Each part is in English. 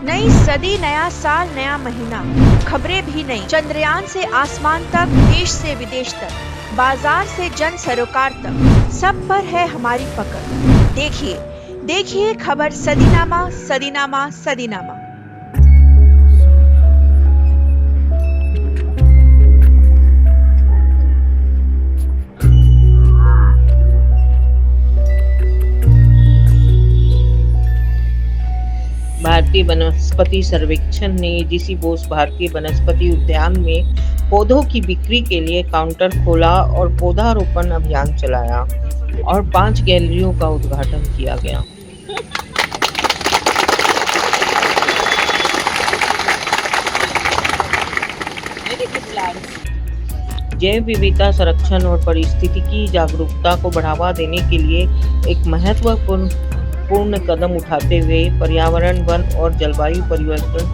नई सदी, नया साल, नया महीना, खबरें भी नई। चंद्रयान से आसमान तक, देश से विदेश तक, बाजार से जन सरोकार तक, सब पर है हमारी पकड़। देखिए देखिए खबर सदीनामा सदीनामा सदीनामा। भारतीय वनस्पति सर्वेक्षण ने एजीसी बोस भारतीय वनस्पति उद्यान में पौधों की बिक्री के लिए काउंटर खोला और पौधारोपण अभियान चलाया और 5 गैलरियों का उद्घाटन किया गया। जैव विविधता संरक्षण और पारिस्थितिकी जागरूकता को बढ़ावा देने के लिए एक महत्वपूर्ण कदम उठाते हुए पर्यावरण, वन और जलवायु परिवर्तन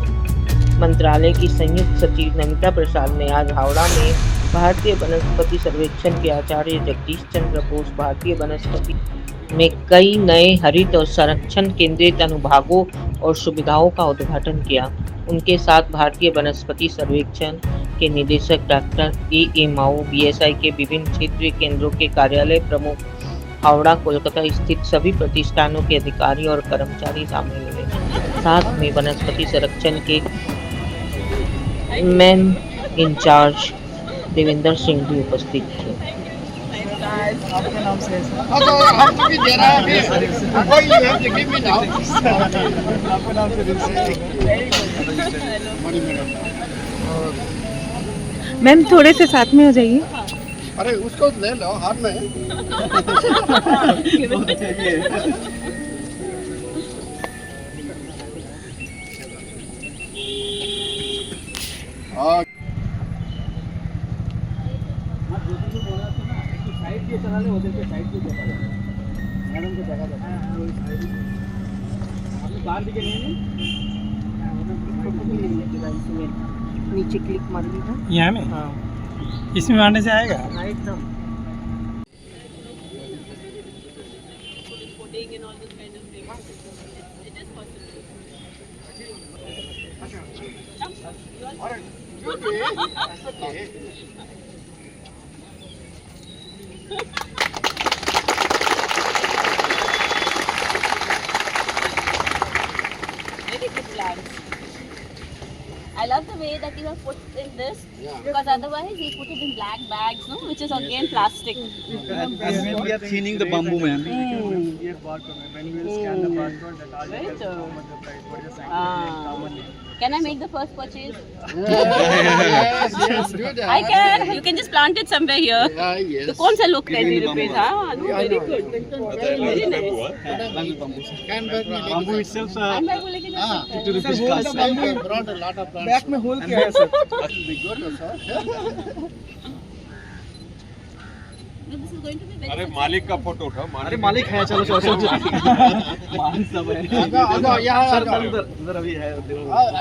मंत्रालय की संयुक्त सचिव नमिता प्रसाद ने आज हावड़ा में भारतीय वनस्पति सर्वेक्षण के आचार्य जगदीश चंद्र बोस भारतीय वनस्पति में कई नए हरित और संरक्षण केंद्रित अनुभागों और सुविधाओं का उद्घाटन किया। उनके साथ भारतीय वनस्पति सर्वेक्षण के निदेशक डॉक्टर ए माओ, बीएसआई के विभिन्न क्षेत्रीय केंद्रों के कार्यालय प्रमुख, हावड़ा कोलकाता स्थित सभी प्रतिष्ठानों के अधिकारी और कर्मचारी शामिल हुए। साथ में वनस्पति संरक्षण के मैन इंचार्ज देवेंद्र सिंह भी उपस्थित थे। आपका नाम से हम तो भी दे रहा है आपका नाम से मैम थोड़े से साथ में हो जाइए। अरे उसको ले लो हाथ में। नीचे क्लिक मार लीजिए। यहाँ में हाँ, इसमें आने से आएगा। एकदम I love the way that you have put in this, because otherwise you put it in black bags, no? Which is again plastic. We are thinning the bamboo, ma'am. Very true. Can I make the first purchase? Yes, do that. I can. You can just plant it somewhere here. Yes. So कौन सा look 20 rupees? हाँ, no, very good. Very nice. Bamboo itself, Handbag को लेके जा सकते हैं। 50 rupees cost. Brought a lot of plants. Back में whole क्या है sir? Be good also. No, this is going to be very अरे मालिक का फोटो उठाओ। अरे मालिक है, चलो चलो चलो। मान सब है। आजा यहाँ सर अंदर अभी है।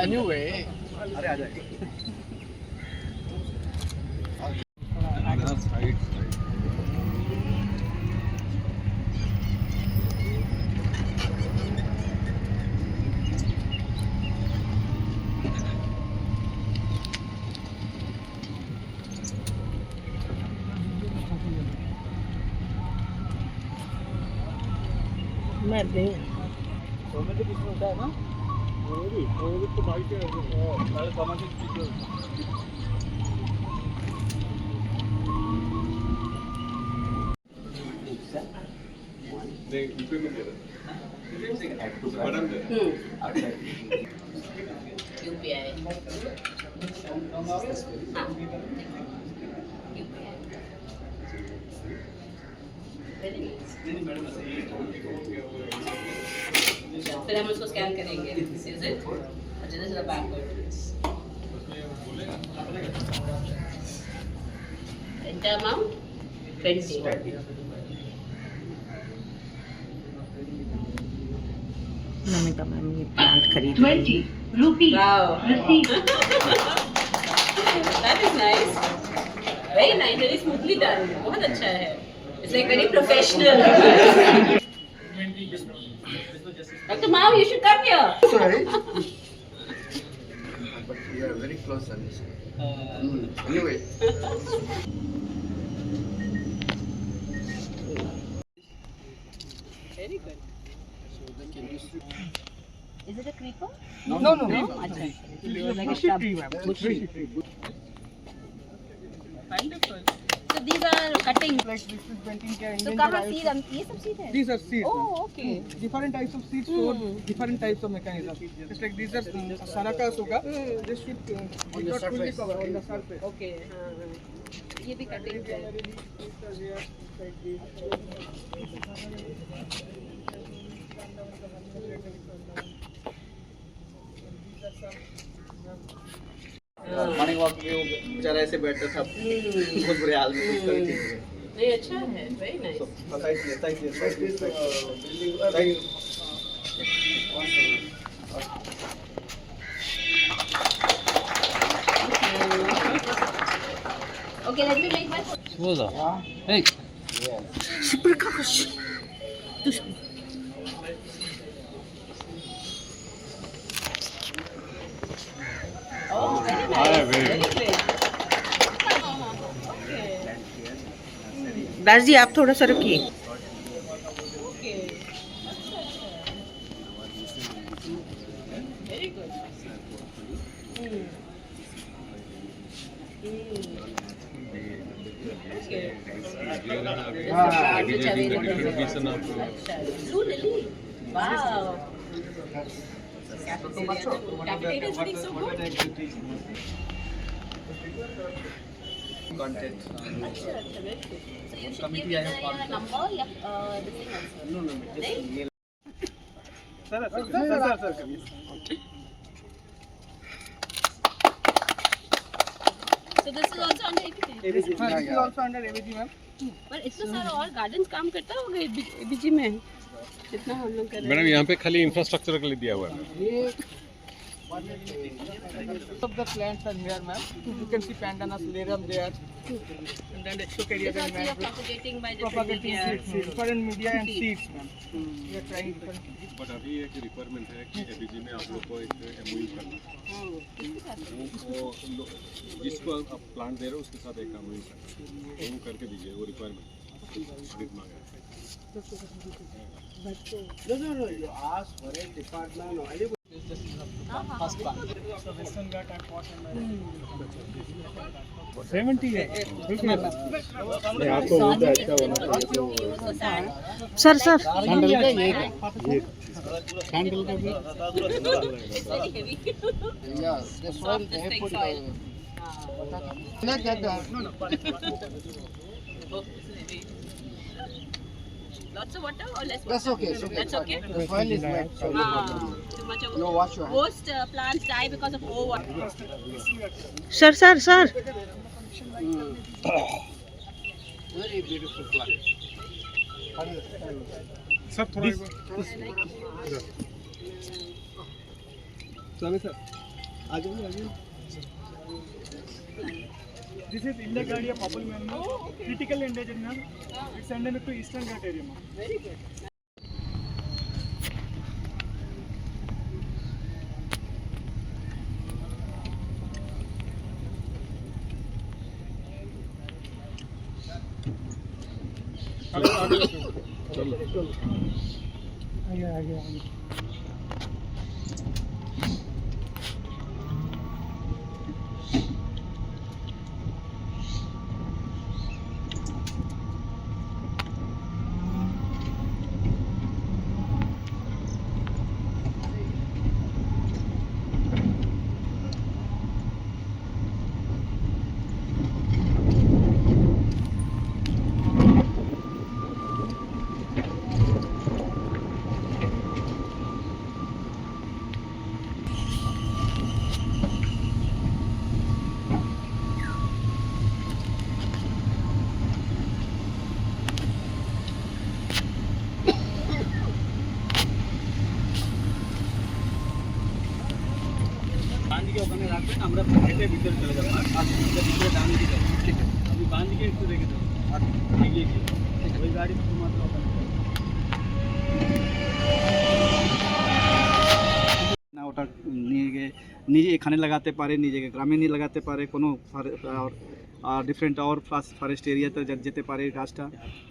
Anyway. अरे आ जाए। मैं दे होता है ना? वो भी तो भाई के सारे सामाजिक UPI. फिर हम उसको स्कैन करेंगे। This is it. अच्छा, this is the barcode. Enter amount 20. Namita ma'am ये प्लांट खरीद 20 rupees. Wow. That is nice. Very nice. Very smoothly done. बहुत अच्छा है. It's like very professional. Dr. Mao, you should come here. Sorry. closer. Anyway. Very good. Is it a creeper? No. Acha. It was like a shrub. Bushy. Wonderful. So these are cutting. Like this is painting के So Indian कहाँ varieties. seed? ये सब seed है? These are seeds. Oh, okay. Different types of seeds for different types of mechanism. Just like these are Saracas hoga. This should not fully cover on the surface. Okay. ये भी cutting है. Morning walk में वो बेचारा ऐसे बैठा था बहुत बुरे हाल में कुछ कभी ठीक नहीं अच्छा है. Very nice. Okay, let me make my photo. Hey. Oh, very nice. Very great. Das ji आप थोड़ा सा रुकिए. Okay. Very good. Okay. Which available. Blue lily. Wow. Capitated is looking so good. Content. अच्छा, very good. So you should give me your number या this thing also. No. नहीं? Sir. So this is also under ABG. This is also under ABG, ma'am. पर इसमें सारा और gardens काम करता होगा एबीजी में जितना हम लोग कर रहे हैं. मैडम यहाँ पे खाली इंफ्रास्ट्रक्चर के लिए दिया हुआ है. Of the plants are here, ma'am. You can see Pandanus larum there, and then Exocaria, Because we are propagating by different propagating media. seeds, different media and seeds, ma'am. We are trying different. But अभी एक requirement है कि ABG में आप लोग को एक MOU करना है. वो जिसको आप प्लांट दे रहे हो उसके साथ एक एमओयू करना है. वो करके दीजिए. वो रिक्वायरमेंट मांगा है. No. You ask for a department only. This is the first plant. So Western Ghat and pot and 70 है. आपको बहुत अच्छा होना चाहिए. सर सैंडल का ये सैंडल का भी. It's very heavy. Yeah, this one they Soft put. soil. Not that. No. Oh, this is heavy. Lots of water or less water? That's okay. It's okay. That's okay? The soil is wet. So no problem. Too much of You wash your hands. most plants die because of overwater. Sir Very beautiful plant. Sir थोड़ा Sorry, sir. आजाइए. This is Indogaria popple man. Critical endangered now. It's endemic to Eastern Ghat area. Very good. आगे. बांध के ओखाने রাখবেন আমরা হেঁটে ভিতরে চলে যাব আর ভিতরে ডান দিকে ঠিক আছে আপনি বাঁধ দিকে একটু রেখে দেন আর এগিয়ে গিয়ে ওই গাড়ি শুধুমাত্র ওখানে now ওটা নিয়ে গিয়ে নিজে এখানে লাগাতে পারে, নিজেকে গ্রামে নিয়ে লাগাতে পারে, কোনো ডিফারেন্ট আর ফরেস্ট এরিয়াতে যেতে পারে গাছটা।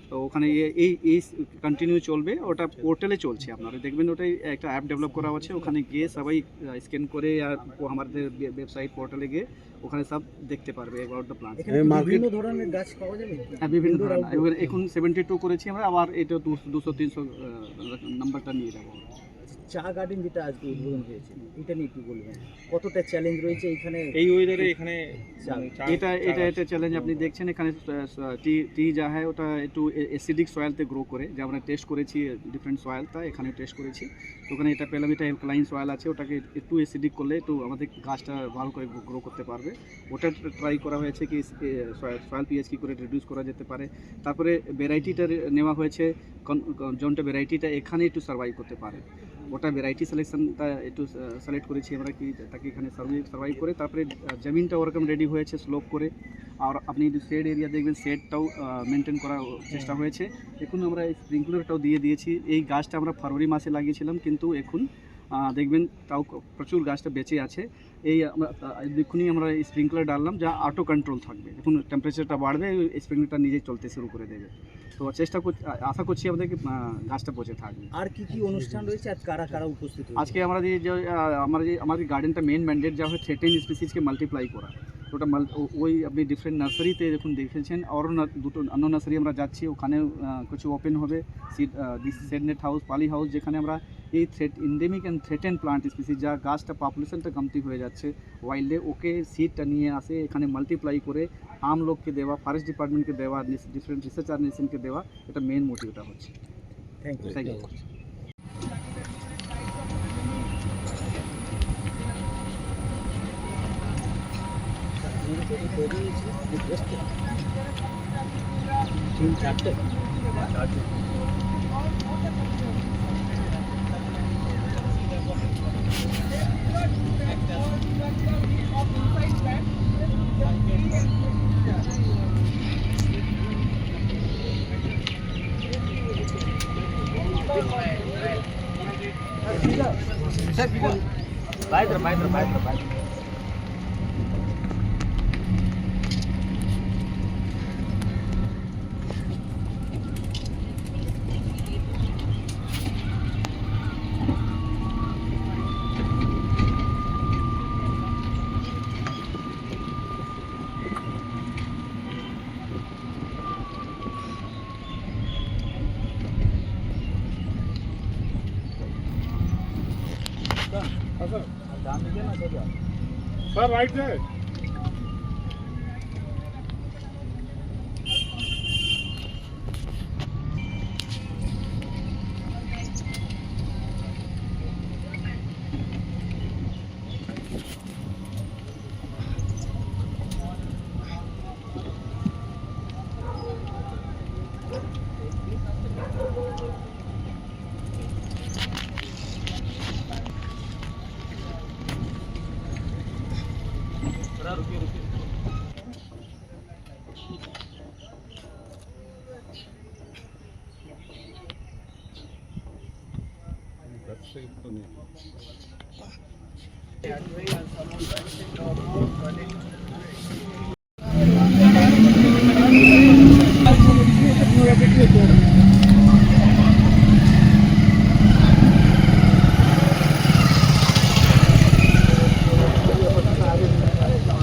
তো ওখানে এই কন্টিনিউ চলবে, ওটা পোর্টালে চলছে, আপনারা দেখবেন ওটাই একটা অ্যাপ ডেভেলপ করা আছে, ওখানে গিয়ে সবাই স্ক্যান করে আর আমাদের ওয়েবসাইট পোর্টালে গিয়ে ওখানে সব দেখতে পারবে অ্যাবাউট দ্য প্ল্যান্ট। বিভিন্ন ধরনের গাছ পাওয়া যাবে? হ্যাঁ, বিভিন্ন ধরনের। এখন 72 করেছি আমরা, আবার এটা 200-300 নাম্বারটা নিয়ে যাবো। চা গার্ডেন যেটা আজকে উদ্বোধন হয়েছে, এটা নিয়ে কি বলবেন? কতটা চ্যালেঞ্জ রয়েছে এখানে এই ওয়েদারে এখানে? এটা চ্যালেঞ্জ আপনি দেখছেন এখানে টি যা হয় ওটা একটু অ্যাসিডিক সয়েলতে গ্রো করে, যে আমরা টেস্ট করেছি ডিফারেন্ট সয়েলটা এখানে টেস্ট করেছি, তো ওখানে এটা পেলাম এটা অ্যালকালাইন সয়েল আছে, ওটাকে একটু অ্যাসিডিক করলে একটু আমাদের গাছটা ভালো করে গ্রো করতে পারবে। ওটা ট্রাই করা হয়েছে কি সয়েল পিএইচ কী করে রিডিউস করা যেতে পারে। তারপরে ভ্যারাইটিটা নেওয়া হয়েছে, কোনটা ভ্যারাইটিটা এখানে একটু সার্ভাইভ করতে পারে, ওটা ভ্যারাইটি সিলেকশনটা একটু সিলেক্ট করেছি আমরা কি তাকে এখানে সার্ভাইভ করে। তারপরে জমিনটা ওরকম রেডি হয়েছে স্লোপ করে, আর আপনি যদি শেড এরিয়া দেখবেন শেডটাও মেনটেন করার চেষ্টা হয়েছে। এখন আমরা স্প্রিংকলারটাও দিয়ে দিয়েছি। এই গাছটা আমরা ফেব্রুয়ারি মাসে লাগিয়েছিলাম, কিন্তু এখন দেখবেন তাও প্রচুর গাছটা বেঁচে আছে। এই এক্ষুনি আমরা স্প্রিংকলার ডাললাম, যা অটো কন্ট্রোল থাকবে, যখন টেম্পারেচারটা বাড়বে স্প্রিংকলারটা নিজেই চলতে শুরু করে দেবে। তো চেষ্টা করছি, আশা করছি আমাদেরকে গাছটা পচে থাকবে। আর কি কি অনুষ্ঠান রয়েছে, আজ কারা কারা উপস্থিত? আজকে আমরা আমাদের গার্ডেনটা মেন ম্যান্ডেট যা হয় থ্রেটেন স্পিসিসকে মাল্টিপ্লাই করা, ওটা ওই আপনি ডিফারেন্ট নার্সারিতে যখন দেখেছেন, আরও দুটো অন্য নার্সারি আমরা যাচ্ছি, ওখানে কিছু ওপেন হবে সেডনেট হাউস, পালি হাউস, যেখানে আমরা এই ইন্ডেমিক অ্যান্ড থ্রেটেন প্লান্ট স্পিসিস যা গাছটা পপুলেশনটা কমতি হয়ে যাচ্ছে ওয়াইল্ডে, ওকে সিডটা নিয়ে আসে এখানে মাল্টিপ্লাই করে আম লোককে দেওয়া, ফরেস্ট ডিপার্টমেন্টকে দেওয়া, ডিফারেন্ট রিসার্চ অর্গানাইজেশনকে দেওয়া, এটা মেন মোটিভটা হচ্ছে। Thank you. Sir right side.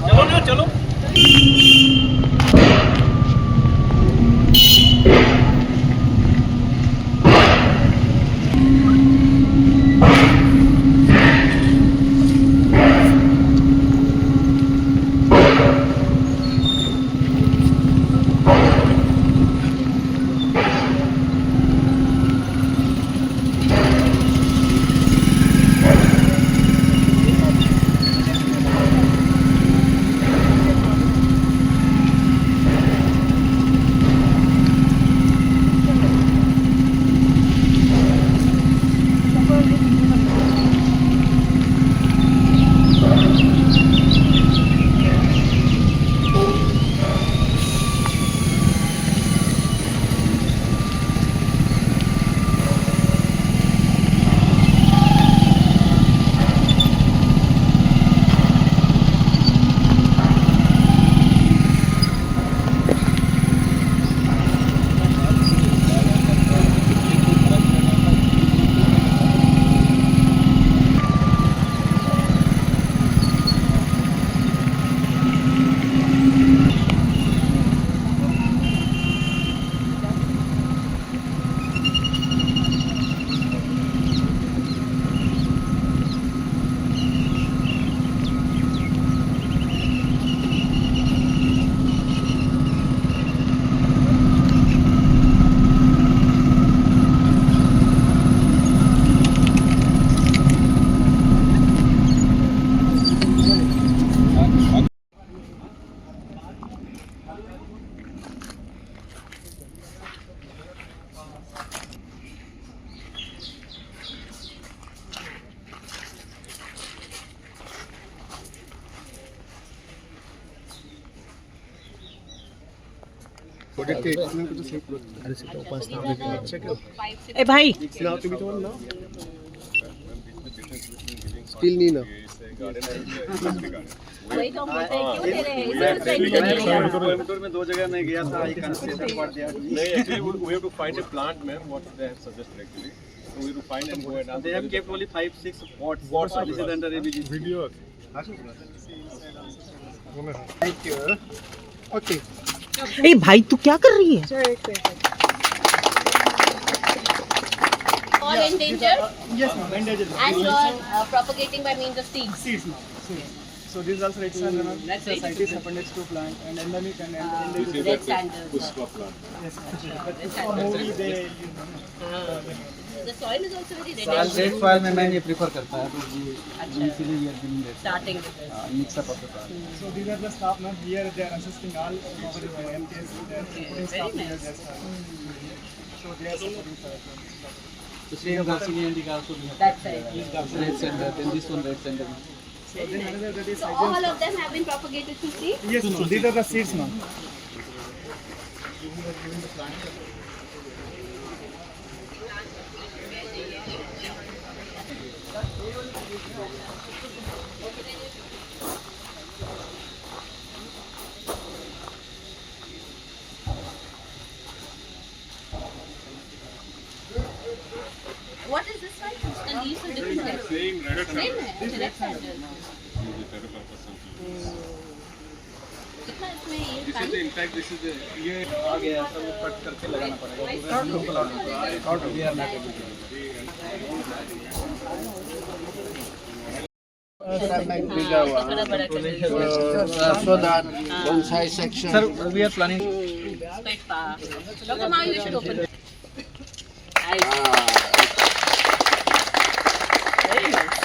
चलो ना चलो। ए भाई स्टिल नहीं ना वही तो हम बोलते हैं क्यों दे रहे हैं इसे तो send करिए। कोयम्बटूर में 2 जगह मैं गया था, आई कंसीडर फॉर दैट। नहीं actually we have to find a plant man what they have suggested actually so we have to find and go and They have kept only 5-6 pots. Pots are This is under ABG. video ए भाई तू क्या कर रही है? All endangered Yes, ma'am. Endangered. and you are propagating by means of seeds. Seeds, ma'am. So this is also red sandal, ma'am. Societies appendix to plant and endemic and endangered. Red sandals. Pushpa plant Yes, ma'am. Red For sandals. movie they use. The soil is also very Soil, reddish. red soil में मैं ये prefer करता है, तो ये easily we are giving red. Starting with this. Mix up of the soil. So these are the staff now. Here they are assisting all over the MTS. They are putting staff here. That's so they are supporting staff. So same Garcinia indica also we have. That's right. This Garcinia red sandal, then this one red sandal. So then another that is So all of them have been propagated through seeds. yes, ma'am. These are the seeds, ma'am. What is this one? The leaves are different types. same red Same है, अच्छा, red sandal. कितना इसमें ये this is पानी? the in fact this is the ये आ गया सब cut करके लगाना पड़ेगा। Local out we are not able to do थोड़ा बड़ा कर दो। so that one side section. Sir, we are planning. Quite far. Dr. Mao, you should open. Nice. Very nice.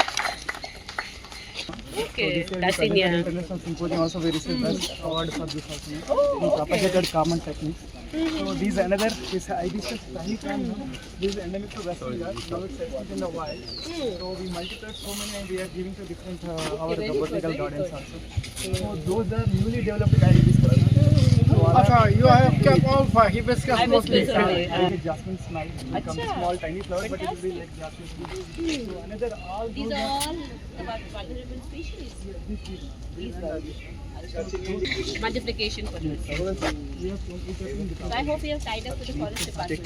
Okay, Garcinia. International Symposium also we received best award for this also. We propagated common techniques. So these another is hibiscus tiny plant. No? This is endemic to West Bengal. Now it's exists in the wild. So we multiplied so many and we are giving to different our botanical gardens also. So those are newly developed hibiscus. Acha, you have kept all for hibiscus mostly. Hibiscus only. Like a jasmine smile, become Acha. small tiny flower, but it will be like jasmine. So another all These those are all the vulnerable species. These are multiplication for this. So I hope you have tied up with the forest department.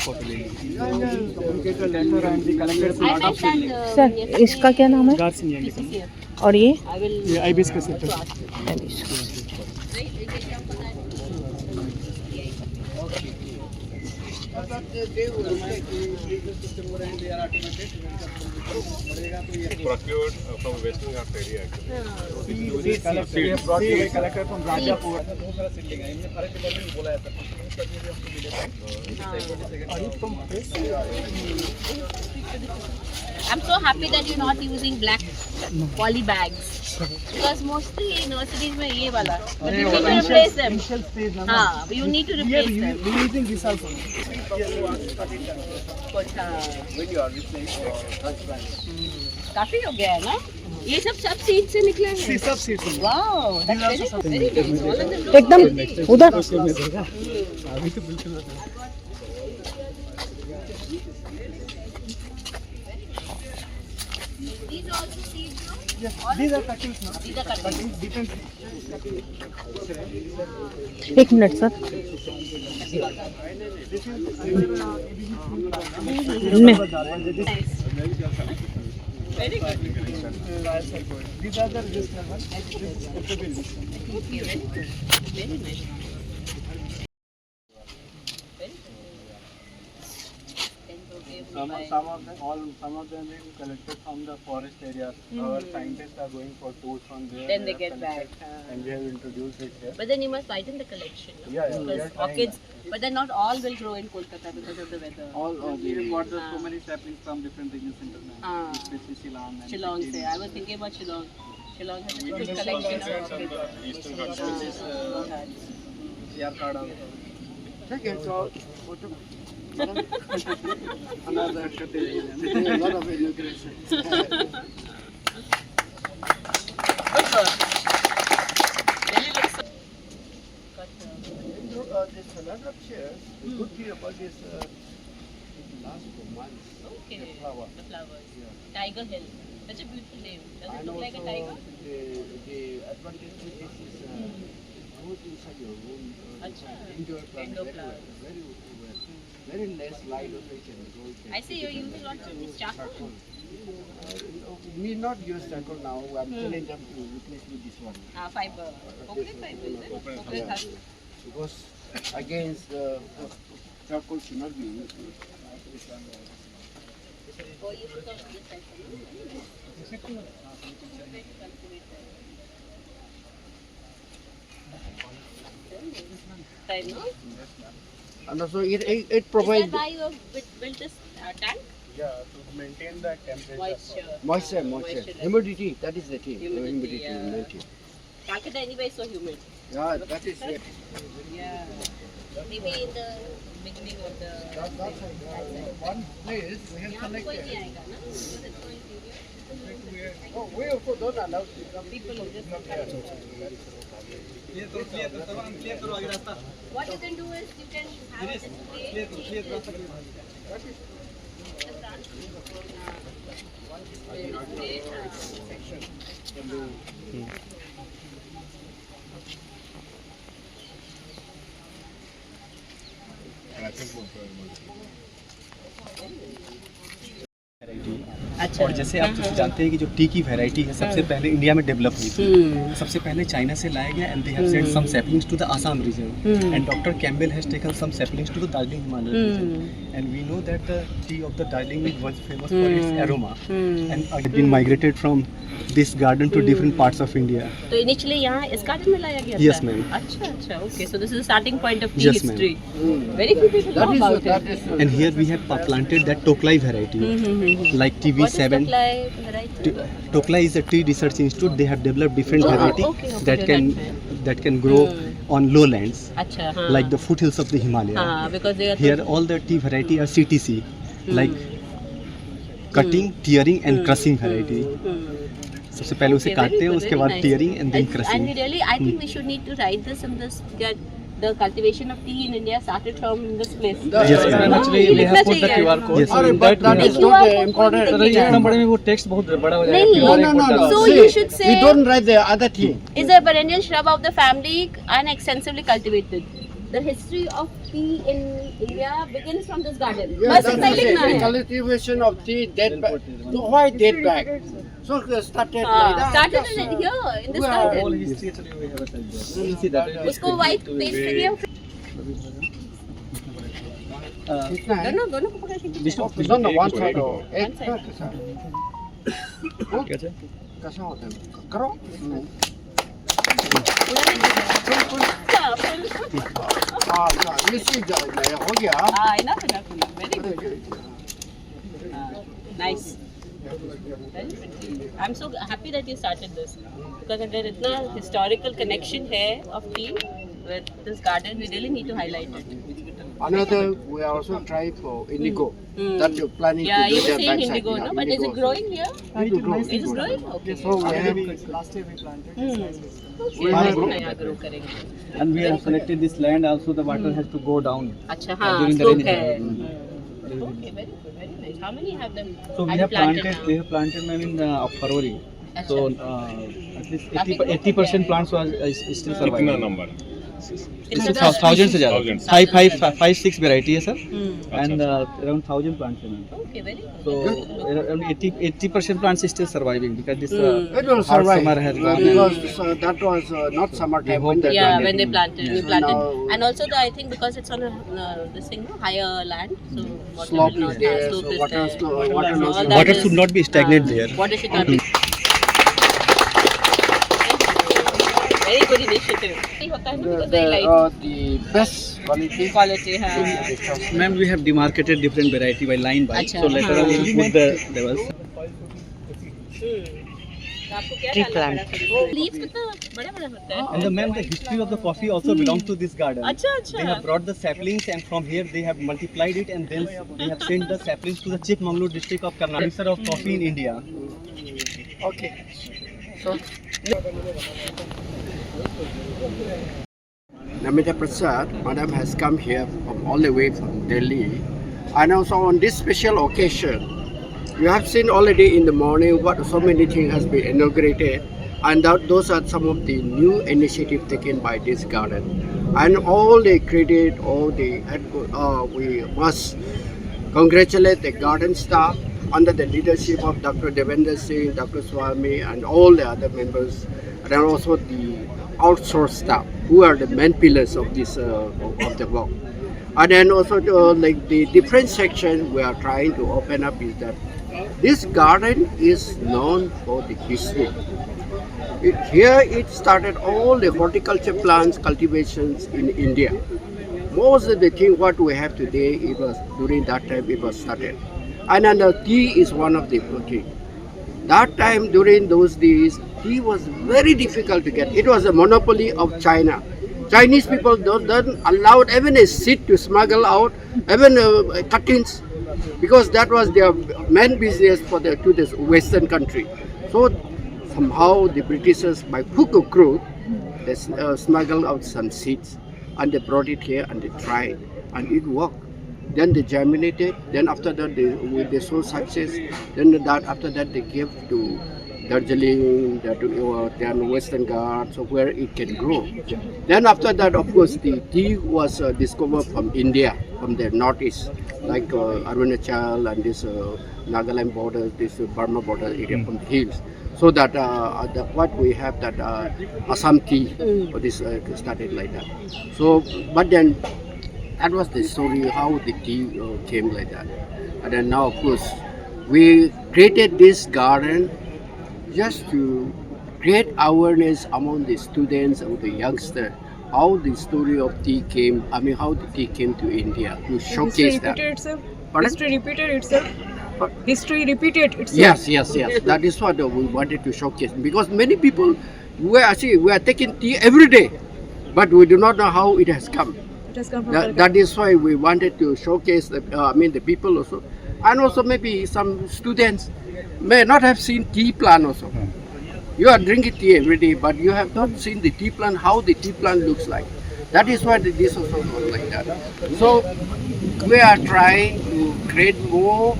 communicated a letter and we collected I part met of that. Sir इसका क्या नाम है? Garcinia indica. PCCF. और ये? I will. Yeah, hibiscus also sector. ask you. Right? We get down for that. procured from Western Ghats area actually We collected from Rajapur. I'm so happy that you're not using black poly bags. Because mostly nurseries में ये वाला. But you need to replace them. Initial stage, na, हाँ, you need to we are replace them. using this also. काफी हो गया है ना? ये सब सीड से निकला है. सब seeds. Wow, that's very nice. All of them look एकदम healthy. उधर These are also seeds, no? Yes, these are cuttings now. These are cuttings. Different. एक minute sir Nice. Very good. These are the registered ones. This is Portugal. Okay, very good. Very nice. Some of them we collected from the forest areas. Our scientists are going for tours from there. Then they get back. And we have introduced it here. But then you must widen the collection. No? Yeah, we are Because trying orchids, but then not all will grow in Kolkata because of the weather. We have got so many saplings from different regions internationally, especially Shillong. And Shillong Sikkim. say. I was thinking about Shillong. Shillong has a good collection of orchids. Eastern Ghats Yarkada. Okay, so Another cottage. a lot of education. Really looks so. Got, This another shares. The good thing about this, it lasts for months. Okay. The flower. The flowers. Yeah. Tiger Hill. Such a beautiful name. Does it And look like a also tiger? the advantage with this is it goes inside your room. Acha. Indoor plant Indoor very well. flowers. Very well. Very less light of it and grow. I see you're using lots of this charcoal. We not use charcoal now. I'm telling them to replace with this one. Fiber. Coconut fiber, is it? Coconut Yeah. husk. Because against the charcoal should not be used. Or you should come this side. Right, no? And also it Is that provides why you have built this tank? yeah to maintain the temperature. Moisture. Humidity. That is the thing. Humidity, yeah. Humidity. Calcutta anyway is so humid. Yeah, that is it. Yeah. Maybe in the beginning of the... One place we have यहाँ पे कोई selected. नहीं आएगा ना? Because it's going to Oh, we also don't allow to come. people who just come. What you can do is you can have a display. अच्छा और जैसे आप जानते हैं कि जो टी की वैरायटी है सबसे पहले इंडिया में डेवलप हुई थी, सबसे पहले चाइना से लाया गया and they have sent some saplings to the Assam region and doctor Campbell has taken some saplings to the Darjeeling Himalaya region and we know that the tea of the Darjeeling was famous for its aroma and have been migrated from this garden to different parts of India. तो initially यहाँ इस garden में लाया गया Yes, था? ma'am. अच्छा okay so this is starting point of T Yes, ma'am. History. Very few people know about it. That is And here we have planted that Toklai variety, like What is TV7. Toklai variety? Toklai is a tea research institute. They have developed different variety okay, that can grow on lowlands, अच्छा हाँ. like the foothills of the Himalaya. हाँ, because they are Here all the tea variety are CTC, like cutting, tearing and crushing variety. सबसे पहले उसे काटते हैं, उसके बाद tearing and then crushing. And really, I think we should need to write this in this that the cultivation of tea in India started from this place. Yes, ma'am. Actually, we have put the QR code. Yes, Or, ma'am. but that is QR not code important. नहीं इतना है. बड़े में वो text बहुत बड़ा हो नहीं. जाएगा. No. So See, you should say- we don't write the other thing. Is a perennial shrub of the family and extensively cultivated. The history of tea in India begins from this garden. Yeah, बस इतना ही लिखना the है. cultivation of tea date back. So why date back? So started like that. Started in here in this Well, All garden. history actually we have a You see that. उसको white paste करिए. कितना है? दोनों को पकड़ के. दोनों one side or One एक side. कैसे? कैसा होता है? करो. हाँ, मिस्सी जाओ हो गया. Enough. Very good. Nice. Very pretty. I'm so happy that you started this because अगर इतना historical connection है of tea with this garden, we really need to highlight it. Another, we are also trying for indigo. That you're planning Yeah, to do you were that saying backside. indigo, Yeah, no? But is it growing here? It will grow. It is growing? Okay. So we have, Last year we planted. Okay. We have- नया grow करेंगे. And we have selected this land also. The water has to go down. अच्छा हाँ, During the slope rainy है. season. Okay, very good, very nice. How many have them? So we have have planted. now? We have planted maybe in February. अच्छा. So at least 80% plants was still surviving. कितना number इससे thousand से ज़्यादा 5-6 variety है sir and around 1000 plants हैं ma'am. Okay, very good. So around 80% plants is still surviving because this it will hard survive summer has gone. because that was not summertime when they Yeah, planted. when they planted, we So planted, now- and also I think because it's on a this thing, no, higher land, so water Slope will is not there, slope so is water there. water All not that Water is- should not be stagnant there. Water should not be. Very good initiative. होता है ना because they like the best quality. quality. हाँ. Ma'am, we have demarcated different variety by line by. अच्छा, So later हाँ. on we'll put the levels. तो आपको क्या डालना पड़ा? Leaves कितना बड़ा होता है? And the ma'am, the history of the coffee also belongs to this garden. अच्छा They have brought the saplings and from here they have multiplied it and then they have sent the saplings to the Chikmagalur district of Karnataka. Producer of coffee in India. Okay. So Namita Prasad, Madam has come here from all the way from Delhi. And also on this special occasion, you have seen already in the morning what so many things has been inaugurated, and those are some of the new initiatives taken by this garden. And all the credit, we must congratulate the garden staff under the leadership of Dr. Devendra Singh, Dr. Swami, and all the other members, and also the outsourced staff who are the main pillars of this of the work. And then also like the different section we are trying to open up is that this garden is known for the history. Here it started all the horticulture plants cultivations in India. Most of the thing what we have today, it was during that time it was started. And then the tea is one of the things. That time during those days, tea was very difficult to get. It was a monopoly of China. Chinese people don't allow even a seed to smuggle out, even cuttings, because that was their main business to this Western country. So somehow the Britishers, by hook or crook, they smuggled out some seeds and they brought it here and they tried and it worked. Then they germinated. Then after that, they saw success. Then after that, they gave to Darjeeling, then Western Ghats, so where it can grow. Then after that, of course, the tea was discovered from India, from the northeast, like Arunachal and this Nagaland border, this Burma border area from the hills. So that what we have that Assam tea, this started like that. So, but then that was the story how the tea came like that. And then now, of course, we created this garden just to create awareness among the students and the youngsters how the story of tea came, how the tea came to India, to showcase that. History repeated itself? History repeated itself? Yes. That is what we wanted to showcase. Because many people, we are taking tea every day, but we do not know how it has come. That is why we wanted to showcase the people also, and also maybe some students may not have seen tea plant also. You are drinking tea every day, but you have not seen the tea plant, how the tea plant looks like. That is why this also was like that. So we are trying to create more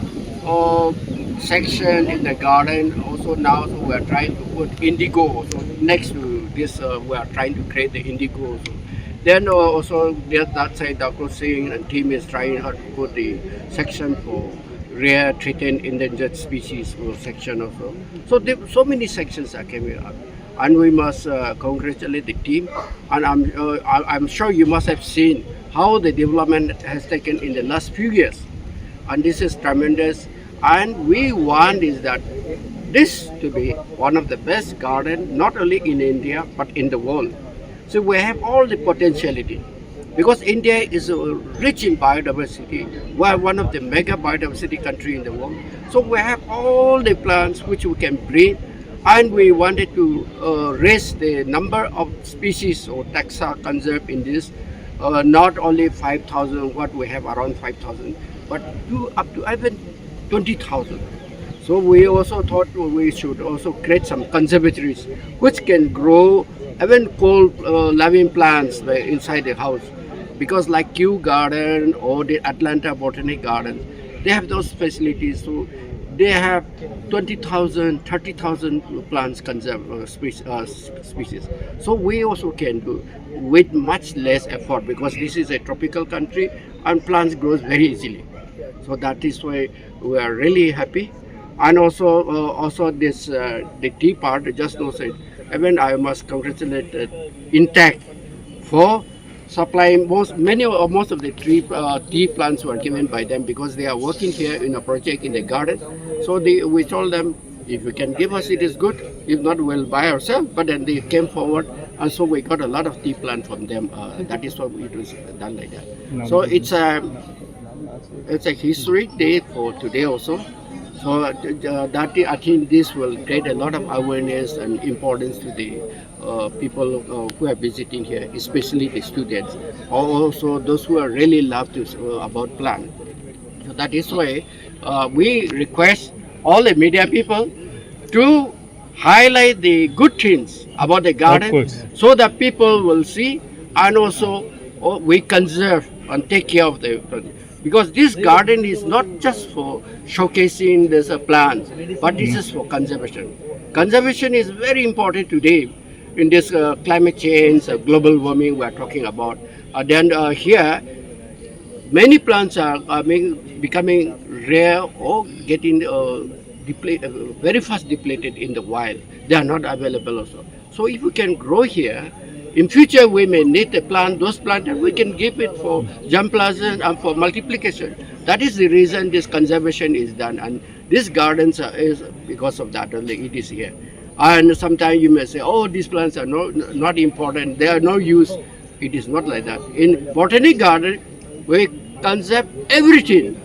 section in the garden. Also now, so we are trying to put indigo also next to this. We are trying to create the indigo also. Then also that side, Dr. Singh and team is trying to put the section for rare, threatened, endangered species section also. So so many sections are coming up, and we must congratulate the team. And I'm sure you must have seen how the development has taken in the last few years, and this is tremendous. And we want is that this to be one of the best garden, not only in India but in the world. So we have all the potentiality, because India is rich in biodiversity. We are one of the mega biodiversity country in the world. So we have all the plants which we can breed, and we wanted to raise the number of species or taxa conserved in this. Not only 5,000, what we have around 5,000, but up to even 20,000. So we also thought we should also create some conservatories which can grow even cold living plants inside the house, because like Kew Garden or the Atlanta Botanic Gardens, they have those facilities. So they have 20,000, 30,000 plants conserved species. So we also can do with much less effort, because this is a tropical country and plants grow very easily. So that is why we are really happy. And also this the tea part, just now said, even I must congratulate Intact for supplying most of the tea plants were given by them, because they are working here in a project in the garden. So we told them, if you can give us, it is good. If not, we'll buy ourselves. But then they came forward, and so we got a lot of tea plant from them. That is why it was done like that. So it's a historic day for today also. So that I think this will create a lot of awareness and importance to the people who are visiting here, especially the students, also those who are really love about plant. So that is why we request all the media people to highlight the good things about the garden, so that people will see and also we conserve and take care of the plant. Because this garden is not just for showcasing this plants, but this is for conservation. Conservation is very important today in this climate change, global warming we are talking about. Then here, many plants are becoming rare or getting very fast depleted in the wild. They are not available also. So if we can grow here, in future we may need a plant, those plants, and we can give it for germplasm and for multiplication. That is the reason this conservation is done, and these gardens is because of that only it is here. And sometimes you may say, oh, these plants are not important, they are no use. It is not like that. In botanic garden, we conserve everything,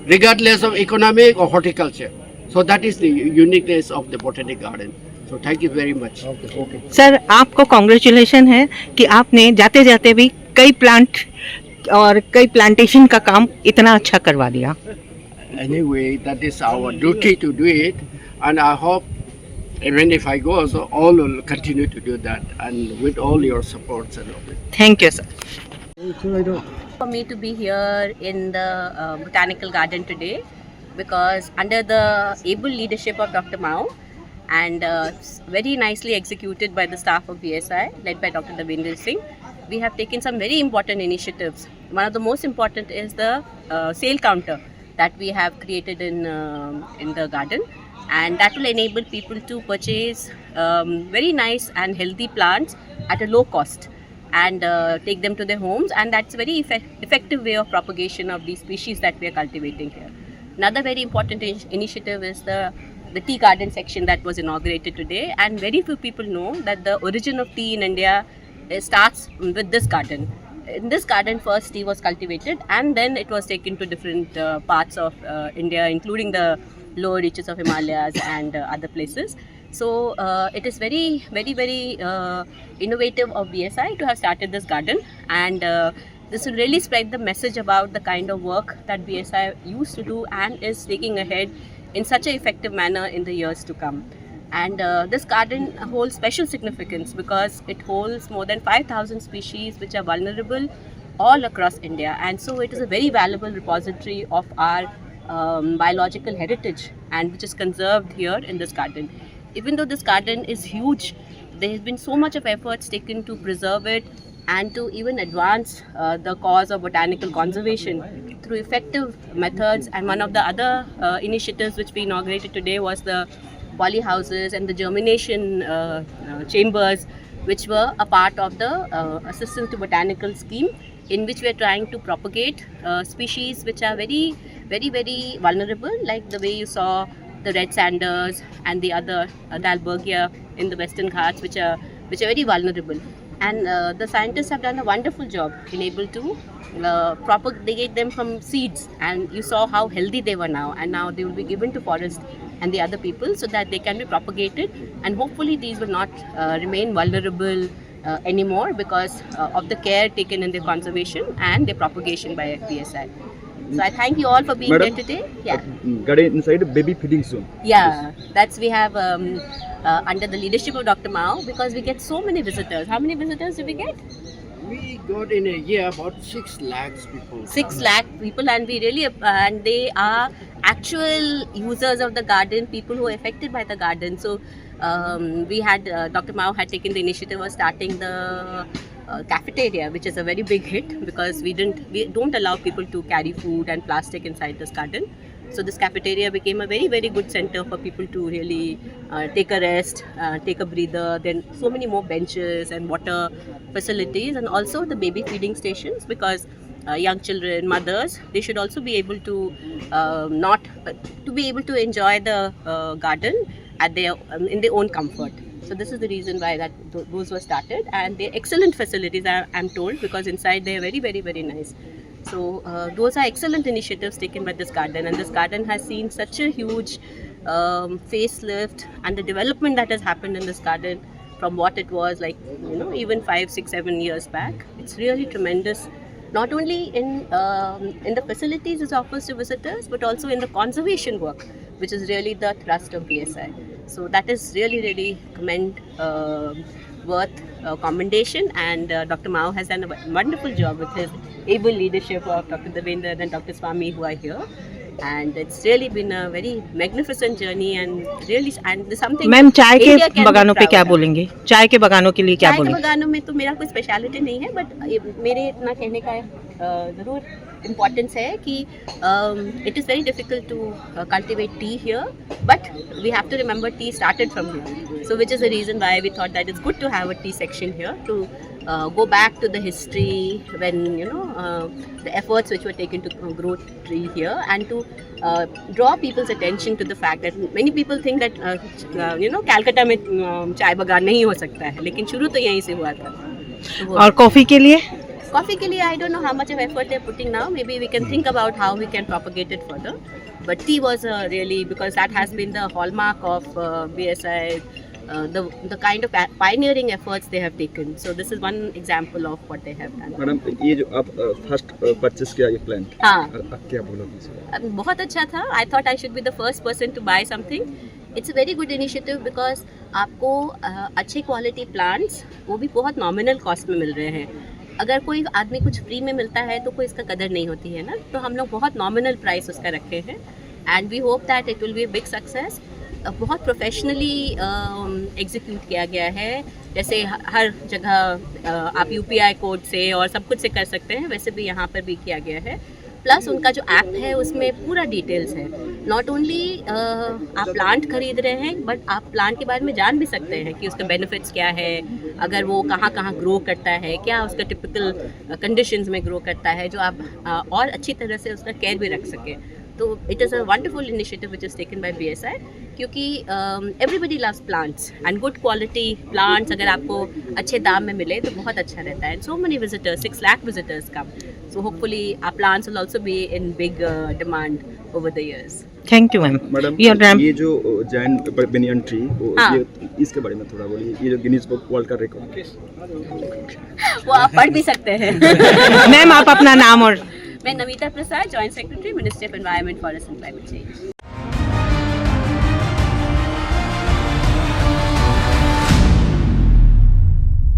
regardless of economic or horticulture. So that is the uniqueness of the botanic garden. So thank you very much. Sir आपको congratulation है कि आपने जाते जाते भी कई plant और कई प्लांटेशन का काम इतना अच्छा करवा दिया. Anyway, that is our duty to do it, and I hope even if I go also, all will continue to do that, and with all your supports and all. Thank you sir. For me to be here in the botanical garden today, because under the able leadership of Dr. Mao and very nicely executed by the staff of BSI led by Dr. Davendra Singh, we have taken some very important initiatives. One of the most important is the sale counter that we have created in the garden, and that will enable people to purchase very nice and healthy plants at a low cost and take them to their homes, and that's a very effective way of propagation of these species that we are cultivating here. Another very important initiative is the tea garden section that was inaugurated today, and very few people know that the origin of tea in India starts with this garden. In this garden first tea was cultivated, and then it was taken to different parts of India, including the lower reaches of Himalayas and other places. So it is very innovative of BSI to have started this garden, and this will really spread the message about the kind of work that BSI used to do and is taking ahead in such an effective manner in the years to come. And this garden holds special significance because it holds more than 5,000 species which are vulnerable all across India, and so it is a very valuable repository of our biological heritage, and which is conserved here in this garden. Even though this garden is huge, there has been so much of efforts taken to preserve it and to even advance the cause of botanical conservation through effective methods. And one of the other initiatives which we inaugurated today was the poly houses and the germination chambers, which were a part of the Assistance to Botanical scheme, in which we are trying to propagate species which are very vulnerable, like the way you saw the red sanders and the other Dalbergia in the Western Ghats, which are very vulnerable. And the scientists have done a wonderful job in able to propagate them from seeds, and you saw how healthy they were now, and now they will be given to forest and the other people so that they can be propagated, and hopefully these will not remain vulnerable anymore because of the care taken in their conservation and their propagation by BSI. So I thank you all for being here today. Yeah. Garden inside baby feeding zone. Yeah, that's we have under the leadership of Dr. Mao, because we get so many visitors. How many visitors do we get? We got in a year about 6 lakhs people. 6 lakh people, and we really and they are actual users of the garden, people who are affected by the garden. So we had Dr. Mao had taken the initiative of starting the cafeteria, which is a very big hit because we don't allow people to carry food and plastic inside this garden. So this cafeteria became a very good center for people to really take a rest, take a breather. Then so many more benches and water facilities, and also the baby feeding stations, because young children, mothers, they should also be able to be able to enjoy the garden at their in their own comfort. So this is the reason why that those were started, and they're excellent facilities, I'm told, because inside they are very nice. So those are excellent initiatives taken by this garden, and this garden has seen such a huge facelift, and the development that has happened in this garden from what it was like, even 5, 6, 7 years back. It's really tremendous, not only in the facilities it offers to visitors, but also in the conservation work, which is really the thrust of BSI. So that is really commend worth commendation, and Dr. Mao has done a wonderful job with his able leadership of Dr. Devendra and Dr. Swami who are here. And it's really been a very magnificent journey and really and something. Ma'am चाय India के can be बगानों पे proud क्या of. बोलेंगे? चाय के बगानों के लिए क्या चाय के बोलेंगे? बगानों में तो मेरा कोई स्पेशलिटी नहीं है, बट मेरे इतना कहने का ज़रूर इम्पोर्टेंस है कि it is very difficult to cultivate tea here, but we have to remember tea started from here, so which is the reason why we thought that it's good to have a tea section here to go back to the history when the efforts which were taken to grow tree here, and to draw people's attention to the fact that many people think that Calcutta में चाय बागान नहीं हो सकता है, लेकिन शुरू तो यहीं से हुआ था. और कॉफी के लिए? Coffee के लिए I don't know how much of effort they're putting now. Maybe we can think about how we can propagate it further. But tea was really, because that has been the hallmark of BSI. The kind of pioneering efforts they have taken. So this is one example of what they have done. Madam ये जो आप first purchase किया ये plant, हाँ, आप क्या बोलोगे? बहुत अच्छा था. I thought I should be the first person to buy something. It's a very good initiative because आपको अच्छे क्वालिटी प्लांट्स वो भी बहुत नॉमिनल कॉस्ट में मिल रहे हैं. अगर कोई आदमी कुछ फ्री में मिलता है तो कोई इसका कदर नहीं होती है ना, तो हम लोग बहुत नॉमिनल प्राइस उसका रखे हैं, and we hope that it will be big success. बहुत प्रोफेशनली एग्जीक्यूट किया गया है, जैसे हर जगह आप UPI कोड से और सब कुछ से कर सकते हैं, वैसे भी यहाँ पर भी किया गया है. प्लस उनका जो ऐप है उसमें पूरा डिटेल्स है. नॉट ओनली आप प्लांट खरीद रहे हैं, बट आप प्लांट के बारे में जान भी सकते हैं कि उसका बेनिफिट्स क्या है, अगर वो कहाँ कहाँ ग्रो करता है, क्या उसका टिपिकल कंडीशंस में ग्रो करता है, जो आप और अच्छी तरह से उसका केयर भी रख सकें. तो it is a wonderful initiative which is taken by BSI, क्योंकि everybody loves plants and good quality plants अगर आपको अच्छे दाम में मिले तो बहुत अच्छा रहता है. So many visitors, 6 lakh visitors come, so hopefully our plants will also be in big demand over the years. Thank you ma'am. Madam ये जो जैन बनियन ट्री, हाँ. ये इसके बारे में थोड़ा बोलिए. ये जो गिनीज बुक वर्ल्ड का रिकॉर्ड, वो आप पढ़ भी सकते हैं. मैम आप अपना नाम और मैं Namita Prasad, joint secretary, ministry of environment, forest and climate change.